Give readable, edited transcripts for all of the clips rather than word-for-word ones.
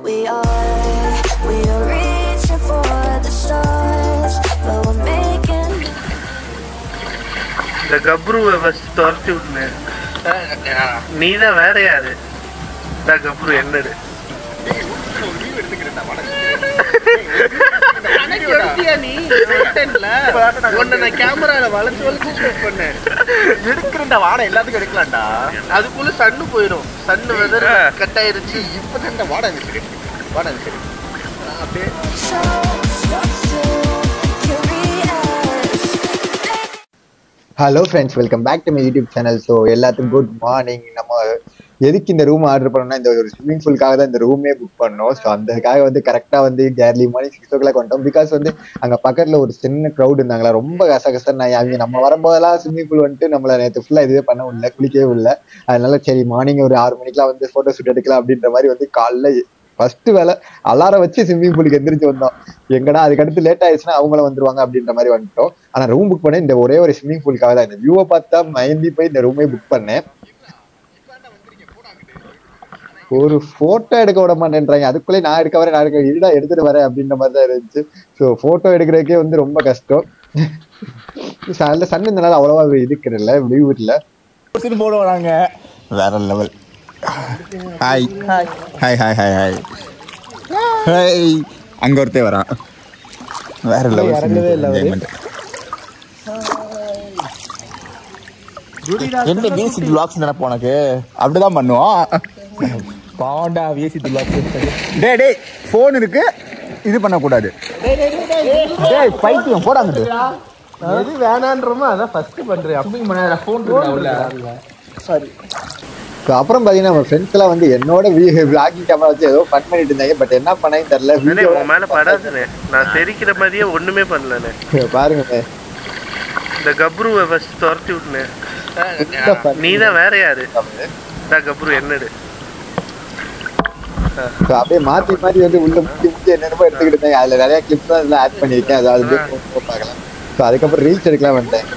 we are reaching for the stars, but we're making. The Gabruவை first துரத்தி விட்டுனே. நீ தான் வேற யாரு? The Gabru என்னது? அதுக்குள்ள சன்னு போயிடும். சன்னு வெதர் கட் ஆயிருச்சு. இப்பதான் வாடா சரி அப்படியே hello friends, welcome back to my YouTube channel. So எல்லாத்துக்கும் குட் மார்னிங். நம்ம எதுக்கு இந்த ரூம் ஆர்டர் பண்ணோம்னா, இந்த ஒரு ஸ்விம்மிங் பூலுக்காக தான் இந்த ரூமே புக் பண்ணோம். ஸோ அதுக்காக வந்து கரெக்டாக வந்து ஏர்லி மார்னிங் 6 o'clock வந்துட்டோம். பிகாஸ் வந்து அங்கே பக்கத்தில் ஒரு சின்ன க்ரௌட் இருந்தாங்களா, ரொம்ப கசகசன்னு அவங்க நம்ம வரும்போதெல்லாம் ஸ்விம்மிங் பூல் வந்துட்டு நம்மளை நேற்று ஃபுல்லாக இதுவே பண்ண முடியல, குளிக்கவே இல்லை. அதனால சரி மார்னிங் ஒரு 6 மணிக்கெலாம் வந்து ஃபோட்டோ ஷூட் எடுக்கலாம் அப்படின்ற மாதிரி வந்து காலைல ஃபர்ஸ்ட் வேலை அலாரம் வச்சு ஸ்விம்மிங் பூலுக்கு எந்திரிச்சு வந்தோம். எங்கடா அதுக்கடுத்து லேட் ஆயிடுச்சுன்னா அவங்கள வந்துருவாங்க அப்படின்ற மாதிரி வந்துட்டோம். ஆனா ரூம் புக் பண்ணேன் இந்த ஒரே ஒரு ஸ்விம்மிங் பூலுக்காக தான். இந்த வியூவை பார்த்தா மயந்தி போய் இந்த ரூமே புக் பண்ணேன். ஒரு போட்டோ எடுக்க விட மாட்டேன்றாங்க. அதுக்குள்ளே நான் எடுக்க இதுதான் எடுத்துட்டு வரேன் அப்படின்ற மாதிரி தான் இருந்துச்சு. ஸோ போட்டோ எடுக்கிறதுக்கே வந்து ரொம்ப கஷ்டம். சன் இந்த நாள் அவ்வளவா இதுக்குறல வியூ இல்லை. போட வராங்க வேற level. Hi hi hi hi hi hi hi. அங்கே ஒருத்தே வரான். வேற லெவல். என்ன பேசிக் வ்ளாக்ஸ் நினைப்போம் உனக்கு? அப்படிதான் பண்ணுவோம். பாண்டா பேசிக் வ்ளாக்ஸ். டேய் ஃபோன் இருக்கு, இது பண்ணக்கூடாது. டேய் பைத்தியம் போடாங்க. எது வேணான்றமோ அதான் ஃபர்ஸ்ட் பண்றேன். அப்படி ஃபோன் சாரி. ஸோ அப்புறம் பார்த்தீங்கன்னா நம்ம ஃப்ரெண்ட்ஸ் எல்லாம் வந்து என்னோட விளாகிங் கேமரா வச்சு ஏதோ ஃபன் பண்ணிட்டு இருந்தாங்க. பட் என்ன பண்ணாங்கன்னு தெரியல. வீடியோ மேலே படாதுண்ணே, நான் தெரிக்கிற மாதிரியே ஒன்றுமே பண்ணலண்ணே. பாருங்கண்ணே, இந்த Gabruவை ஃபர்ஸ்ட் துரத்தி விட்டுனே. நீ தான் வேற யாரு? The Gabru என்னது? அப்படியே மாற்றி மாற்றி வந்து உள்ள முக்கிய என்னென்னமோ எடுத்துக்கிட்டு இருந்தாங்க. அதில் நிறைய கிளிப்ஸ் தான் இதில் ஆட் பண்ணியிருக்கேன். அதாவது பார்க்கலாம். ஸோ அதுக்கப்புறம் ரீல்ஸ் எடுக்கலாம் வந்துட்டேன்.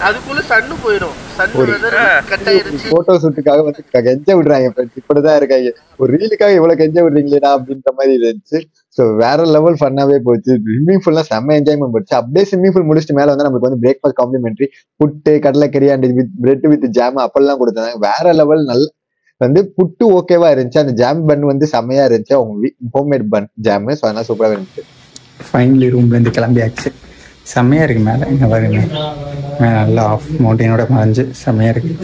அதுக்குள்ள சன்னு போயிடும். போட்டோ ஷூட்டுக்காக வந்து கெஞ்ச விடுறாங்க. இப்படிதான் இருக்காங்க. ஒரு ரீலுக்காக இவ்வளவு கெஞ்ச விடுறீங்களா அப்படின்ற மாதிரி இருந்துச்சு. ஸோ வேற லெவல் ஃபன்னாவே போச்சு. ஸ்விம்மிங் பூல்லாம் செம்ம என்ஜாய்மெண்ட் போச்சு. அப்படியே ஸ்விம்மிங் பூல் முடிச்சுட்டு மேலே வந்து நமக்கு வந்து பிரேக்ஃபாஸ்ட் காம்ப்ளிமெண்ட்ரி புட்டு கடலைக்கறி and with bread with jam அப்பெல்லாம் கொடுத்தாங்க. வேற லெவல். நல்ல வந்து புட்டு ஓகேவா இருந்துச்சு. அந்த ஜாம் பன் வந்து செம்மையா இருந்துச்சு. அவங்க ஹோம்மேட் பன் ஜாம். ஸோ அதெல்லாம் சூப்பராக இருந்துச்சு. ஃபைனலி ரூம்லேருந்து கிளம்பியாச்சு. செம்மையாக இருக்குது. மேலே இங்கே பாருங்க, நல்லா ஆஃப் மவுண்டெயினோட மறைஞ்சு செம்மையாக இருக்குது.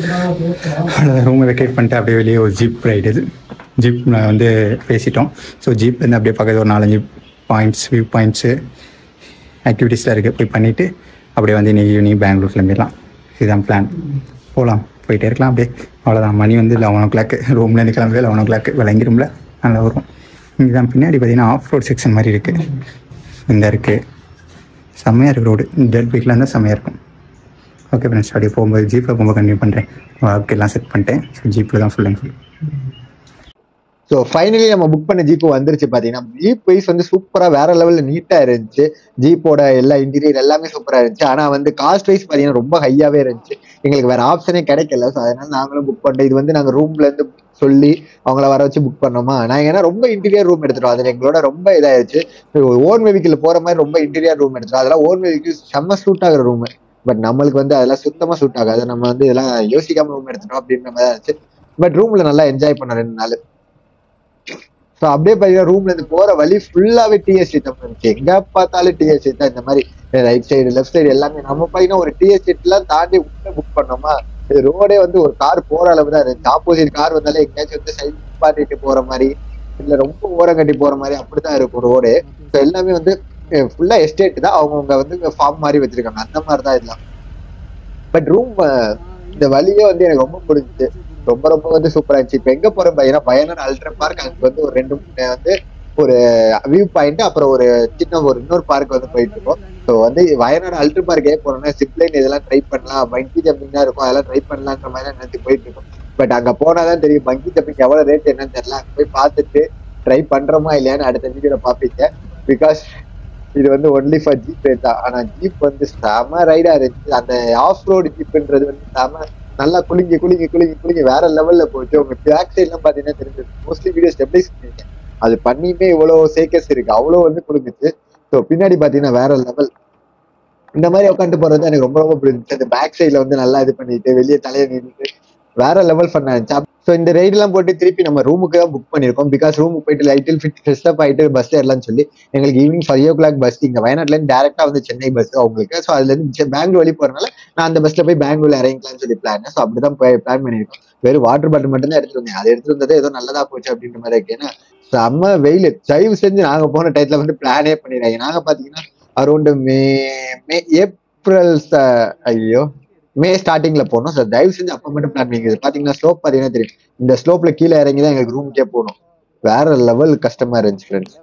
அவ்வளோதான். ரூமை வெக்கேட் பண்ணிட்டு அப்படியே வெளியே ஒரு ஜீப் ரைடு. இது ஜீப் வந்து பேசிட்டோம். ஸோ ஜீப்லேருந்து அப்படியே பக்கத்தில் ஒரு 4-5 பாயிண்ட்ஸ் வியூ பாயிண்ட்ஸு ஆக்டிவிட்டீஸ்லாம் இருக்குது. போய் பண்ணிவிட்டு அப்படியே வந்து இன்னைக்கு ஈவினிங் பெங்களூர் கிளம்பிடலாம். இதுதான் பிளான். போகலாம், போயிட்டே இருக்கலாம் அப்படியே. அவ்வளோதான். மணி வந்து 11 o'clock. ரூம்லேருந்து கிளம்பி 11 o'clock விளங்கிரும்ல, நல்லா வரும். இங்கே தான் பின்னாடி பார்த்தீங்கன்னா ஆஃப் ரோட் செக்ஷன் மாதிரி இருக்குது. இந்த இருக்குது செம்மையாக இருக்குது ரோடு. டெட் பைக்கில் இருந்தால் செம்மையாக இருக்கும். ஓகே ஃப்ரெண்ட்ஸ், அப்படியே போகும்போது ஜீப்பில் போகும்போது கண்டினியூ பண்ணுறேன். ஒர்க் எல்லாம் செட் பண்ணிட்டேன். ஸோ ஜீப்பில் தான் full and full. So finally நம்ம புக் பண்ண ஜீப்பு வந்துருச்சு. பார்த்தீங்கன்னா ஜீப் வைஸ் வந்து சூப்பராக வேற லெவலில் நீட்டாக இருந்துச்சு. ஜீப்போட எல்லா இன்டீரியர் எல்லாமே சூப்பராக இருந்துச்சு. ஆனால் வந்து காஸ்ட் வைஸ் பார்த்தீங்கன்னா ரொம்ப ஹையாகவே இருந்துச்சு. எங்களுக்கு வேற ஆப்ஷனே கிடைக்கல. ஸோ அதனால நாங்களும் புக் பண்ணிட்டோம். இது வந்து நாங்கள் ரூம்லேருந்து சொல்லி அவங்கள வர வச்சு புக் பண்ணோமா. நாங்கள் ஏன்னா ரொம்ப இன்டீரியர் ரூம் எடுத்துட்டோம். அதில் எங்களோட ரொம்ப இதாகிடுச்சு. ஓன் வெஹிக்கிள் போகிற மாதிரி ரொம்ப இன்டீரியர் ரூம் எடுத்துட்டோம். அதெல்லாம் ஓன் வெஹிக்கிள் செம்ம சூட் ஆகிற ரூம். பட் நம்மளுக்கு வந்து அதெல்லாம் சுத்தமாக சூட் ஆகாது. நம்ம வந்து இதெல்லாம் யோசிக்காம ரூம் எடுத்துட்டோம் அப்படின்ற மாதிரி இருந்துச்சு. பட் ரூம்ல நல்லா என்ஜாய் பண்ணோம் 2 நாள். ஸோ அப்படியே பார்த்தீங்கன்னா ரூம்ல இருந்து போற வழி ஃபுல்லாவே டிஎஸ்சி தான் இருந்துச்சு. எங்க பார்த்தாலும் டிஎஸ்சி தான். இந்த மாதிரி ரைட் சைடு லெஃப்ட் சைடு எல்லாமே நம்ம பார்த்தீங்கன்னா ஒரு டிஎஸ்சிலாம் தாண்டி உள்ள புக் பண்ணோமா. இது ரோடே வந்து ஒரு கார் போற அளவு தான் இருந்துச்சு. ஆப்போசிட் கார் வந்தாலே எங்கேயாச்சும் வந்து சைட் பாட்டிட்டு போற மாதிரி, இல்ல ரொம்ப ஓரம் கட்டி போற மாதிரி அப்படிதான் இருக்கும் ரோடு. ஸோ எல்லாமே வந்து ஃபுல்லா எஸ்டேட் தான். அவங்கவுங்க வந்து ஃபார்ம் மாதிரி வச்சிருக்காங்க. அந்த மாதிரி தான் இதெல்லாம். பட் ரூம் இந்த வழியே வந்து எனக்கு ரொம்ப பிடிச்சிச்சு. ரொம்ப ரொம்ப வந்து சூப்பரா இருந்துச்சு. இப்ப எங்க போறோம் பாத்தீங்கன்னா வயநாடு அல்ட்ரா பார்க். அங்க வந்து ஒரு 2-3 வந்து ஒரு வியூ பாயிண்ட், அப்புறம் ஒரு சின்ன ஒரு இன்னொரு பார்க் வந்து போயிட்டு இருக்கோம். ஸோ வந்து வயநாடு அல்ட்ரா பார்க்கே போனோம்னா சிப்லைன் இதெல்லாம் ட்ரை பண்ணலாம், பங்கி ஜம்பிங் தான் இருக்கும், அதெல்லாம் ட்ரை பண்ணலான்ற மாதிரி நினைச்சு போயிட்டு இருக்கோம். பட் அங்க போனாதான் தெரியும் பங்கி ஜம்பிங் எவ்வளவு ரேட் என்னன்னு தெரியல. அங்க போய் பார்த்துட்டு ட்ரை பண்றோமா இல்லையான்னு அடுத்த வீடியோல பாப்பீங்க. பிகாஸ் இது வந்து ஒன்லி ஃபார் ஜீப் ரைட் தான். ஆனா ஜீப் வந்து செம ரைடா இருந்துச்சு. அந்த ஆஃப் ரோடு ஜீப்ன்றது வந்து செம நல்லா குலுங்கி வேற லெவல்ல போச்சு. உங்க பேக் சைட் எல்லாம் பாத்தீங்கன்னா தெரிஞ்சது மோஸ்ட்லி வீடியோ ஸ்டெபிலைஸ் பண்ணிருக்கேன். அது பண்ணியுமே இவ்வளவு சேக்கஸ் இருக்கு, அவ்வளவு வந்து குலுங்குச்சு. ஸோ பின்னாடி பாத்தீங்கன்னா வேற லெவல். இந்த மாதிரி உட்காந்து போறது எனக்கு ரொம்ப ரொம்ப பிடிச்சிருந்துச்சு. அந்த பேக் சைட்ல வந்து நல்லா இது பண்ணிட்டு வெளியே தலையை நின்றுட்டு வேற லெவல் ஃபன் ஆச்சு. ஸோ இந்த ரைடு எல்லாம் போட்டு திருப்பி நம்ம ரூமுக்கு தான் புக் பண்ணிருக்கோம். பிகாஸ் ரூமுக்கு போயிட்டு லைட்டில் ஃப்ரெஷ் அப் ஆயிட்டு பஸ் ஏறலாம்னு சொல்லி எங்களுக்கு ஈவினிங் 5 o'clock பஸ் இங்க வயநாட்டுல இருந்து டேரக்டா வந்து சென்னை பஸ் அவங்களுக்கு. ஸோ அதுல இருந்து பெங்களூர் வழி போறதுனால நான் அந்த பஸ்ல போய் பெங்களூர்ல இறங்கிக்கலாம்னு சொல்லி பிளான். ஸோ அப்படிதான் பிளான் பண்ணிருக்கோம். வெறும் வாட்டர் பாட்டில் மட்டும் தான் எடுத்துட்டு வந்தேன். அது எடுத்துட்டு வந்ததே ஏதோ நல்லதா போச்சு அப்படின்ற மாதிரி இருக்கு. ஏன்னா செம்ம வெயில். தயவு செஞ்சு நாங்க போன டயத்துல வந்து பிளானே பண்ணிடுறாங்க. நாங்க பாத்தீங்கன்னா அரௌண்ட் மே ஸ்டார்டிங்ல போனோம். ஸோ தயவு செஞ்சு அப்ப மட்டும் பிளான் பண்ணிக்கிறது. பாத்தீங்கன்னா ஸ்லோப் பாத்தீங்கன்னா தெரியும். இந்த ஸ்லோப்ல கீழே இறங்கி தான் எங்களுக்கு ரூமுக்கே போகணும். வேற லெவல் கஷ்டமா இருந்துச்சு ஃப்ரெண்ட்ஸ்.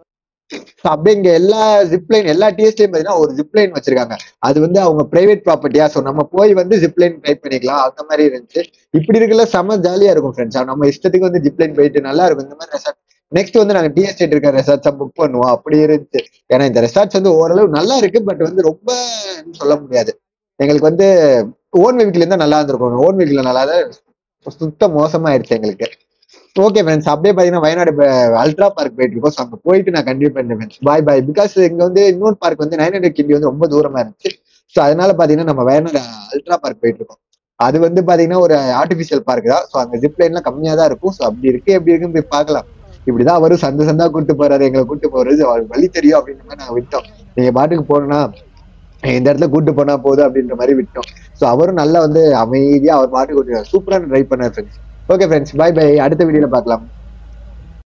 அப்படியே இங்க எல்லா ஜிப்லைன் எல்லா டிஎஸ்லையும் பாத்தீங்கன்னா ஒரு ஜிப்லைன் வச்சிருக்காங்க. அது வந்து அவங்க பிரைவேட் ப்ராப்பர்ட்டியா. ஸோ நம்ம போய் வந்து ஜிப்லைன் ட்ரை பண்ணிக்கலாம். அந்த மாதிரி இருந்துச்சு. இப்படி இருக்குல்ல செம்ம ஜாலியா இருக்கும் ஃப்ரெண்ட்ஸ். நம்ம இஷ்டத்துக்கு வந்து ஜிப்லைன் போயிட்டு நல்லா இருக்கும். இந்த மாதிரி ரெசார்ட் நெக்ஸ்ட் வந்து நாங்க டிஎஸ்டேட் இருக்க ரெசார்ட்ஸா புக் பண்ணுவோம். அப்படி இருந்துச்சு. ஏன்னா இந்த ரெசார்ட்ஸ் வந்து ஓரளவு நல்லா இருக்கு. பட் வந்து ரொம்ப சொல்ல முடியாது. எங்களுக்கு வந்து ஓன் வெஹிக்கிள் இருந்தா நல்லா இருந்திருக்கும். ஓன் வெஹிக்கிள் நல்லா சுத்த மோசமாயிடுச்சு எங்களுக்கு. ஓகே ஃப்ரெண்ட்ஸ், அப்படியே பாத்தீங்கன்னா வயநாடு அல்ட்ரா பார்க் போயிட்டு இருக்கோம். ஸோ அங்க போயிட்டு நான் கண்டிப்பா பண்ணேன். பாய் பிகாஸ் இங்க வந்து இன்னொரு பார்க் வந்து 900 கிண்டி வந்து ரொம்ப தூரமா இருந்துச்சு. ஸோ அதனால பாத்தீங்கன்னா நம்ம வயநாடு அல்ட்ரா பார்க் போயிட்டு இருக்கோம். அது வந்து பாத்தீங்கன்னா ஒரு ஆர்டிபிஷியல் பார்க் தான். ஸோ அங்க ஜிப் லைன்லாம் கம்மியா தான் இருக்கும். ஸோ அப்படி எப்படி இருக்குன்னு போய் பார்க்கலாம். இப்படிதான் அவரும் சந்தா கூட்டு போறாரு, எங்களை கூட்டு போறது அவருக்கு வழி தெரியும் அப்படின்ற மாதிரி நாங்க விட்டோம். நீங்க பாட்டுக்கு போனா இந்த இடத்துல கூட்டு போனா போதும் அப்படின்ற மாதிரி விட்டோம். ஸோ அவரும் நல்லா வந்து அமைதியா அவர் பாட்டுக்கு சூப்பரான ட்ரைவ் பண்ணார் ஃப்ரெண்ட்ஸ். ஓகே ஃப்ரெண்ட்ஸ், பை அடுத்த வீடியோல பார்க்கலாம்.